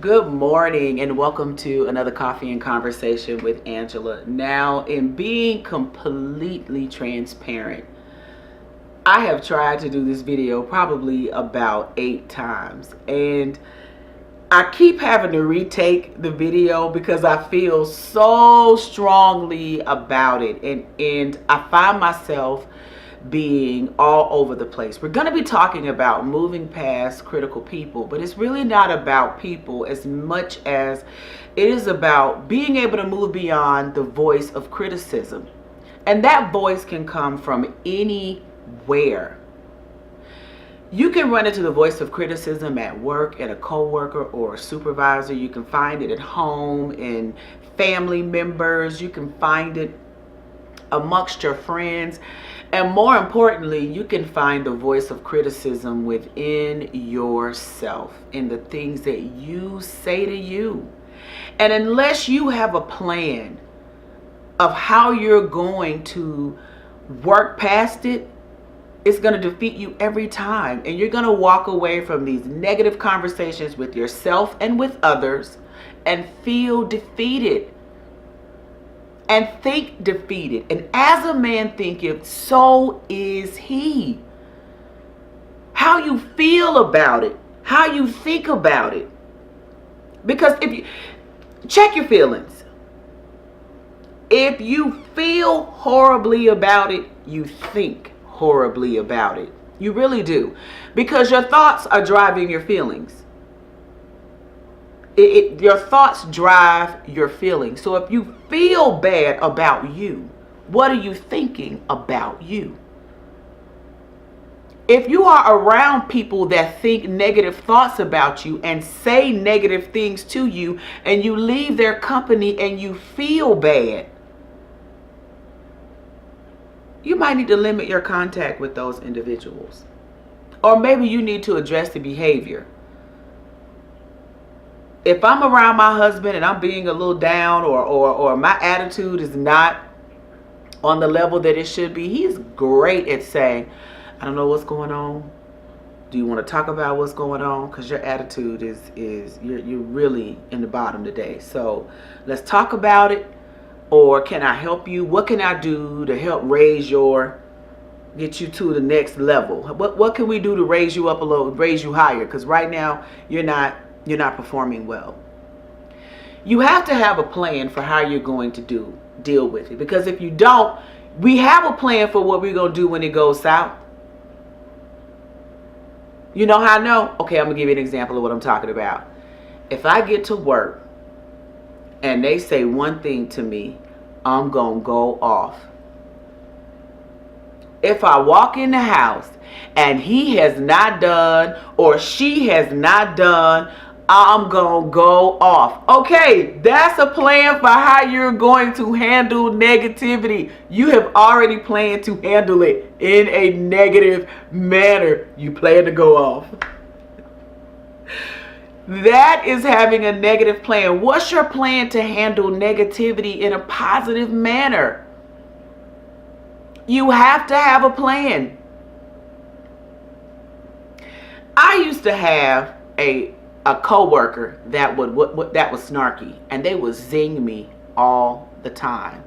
Good morning and welcome to another Coffee and Conversation with Angela. Now, in being completely transparent, I have tried to do this video probably about 8 times, and I keep having to retake the video because I feel so strongly about it, and I find myself being all over the place. We're going to be talking about moving past critical people, but it's really not about people as much as it is about being able to move beyond the voice of criticism. And that voice can come from anywhere. You can run into the voice of criticism at work, at a coworker or a supervisor. You can find it at home, in family members. You can find it amongst your friends. And more importantly, you can find the voice of criticism within yourself, in the things that you say to you. And unless you have a plan of how you're going to work past it, it's going to defeat you every time. And you're going to walk away from these negative conversations with yourself and with others and feel defeated. And think defeated. And as a man thinketh, so is he. How you feel about it, how you think about it. Because if you check your feelings, if you feel horribly about it, you think horribly about it. You really do. Because your thoughts are driving your feelings. Your thoughts drive your feelings. So if you feel bad about you, what are you thinking about you? If you are around people that think negative thoughts about you and say negative things to you, and you leave their company and you feel bad, you might need to limit your contact with those individuals. Or maybe you need to address the behavior. If I'm around my husband and I'm being a little down, or my attitude is not on the level that it should be, he's great at saying, I don't know what's going on. Do you want to talk about what's going on? Because your attitude is you're really in the bottom today. So let's talk about it. Or can I help you? What can I do to help get you to the next level? What can we do to raise you up a little, raise you higher? Because right now you're not performing well. You have to have a plan for how you're going to deal with it. Because if you don't, we have a plan for what we're going to do when it goes south. You know how I know? Okay, I'm going to give you an example of what I'm talking about. If I get to work and they say one thing to me, I'm going to go off. If I walk in the house and he has not done or she has not done, I'm going to go off. Okay, that's a plan for how you're going to handle negativity. You have already planned to handle it in a negative manner. You plan to go off. That is having a negative plan. What's your plan to handle negativity in a positive manner? You have to have a plan. I used to have a coworker that was snarky, and they would zing me all the time.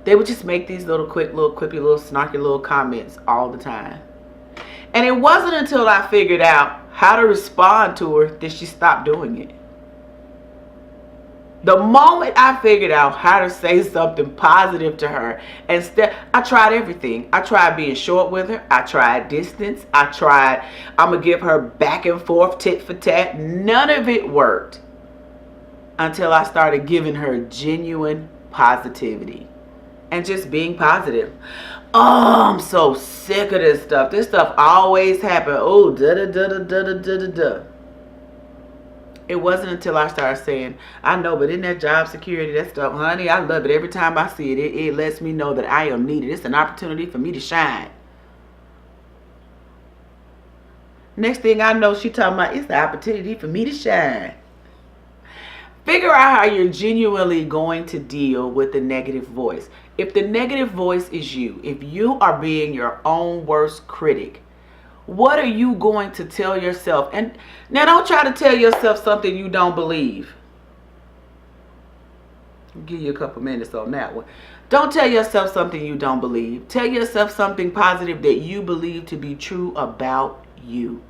They would just make these quippy, snarky little comments all the time. And it wasn't until I figured out how to respond to her that she stopped doing it. The moment I figured out how to say something positive to her, I tried everything. I tried being short with her. I tried distance. I'm going to give her back and forth, tit for tat. None of it worked until I started giving her genuine positivity and just being positive. Oh, I'm so sick of this stuff. This stuff always happens. Oh, da-da-da-da-da-da-da-da. It wasn't until I started saying, I know, but in that job security, that stuff, honey, I love it. Every time I see it, it lets me know that I am needed. It's an opportunity for me to shine. Next thing I know, she talking about, it's the opportunity for me to shine. Figure out how you're genuinely going to deal with the negative voice. If the negative voice is you, if you are being your own worst critic, What are you going to tell yourself? And now don't try to tell yourself something you don't believe. I'll give you a couple minutes on that one. Don't tell yourself something you don't believe. Tell yourself something positive that you believe to be true about you.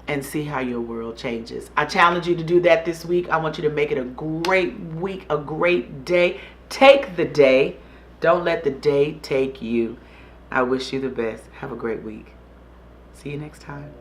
And see how your world changes. I challenge you to do that this week. I want you to make it a great week, a great day. Take the day. Don't let the day take you. I wish you the best. Have a great week. See you next time.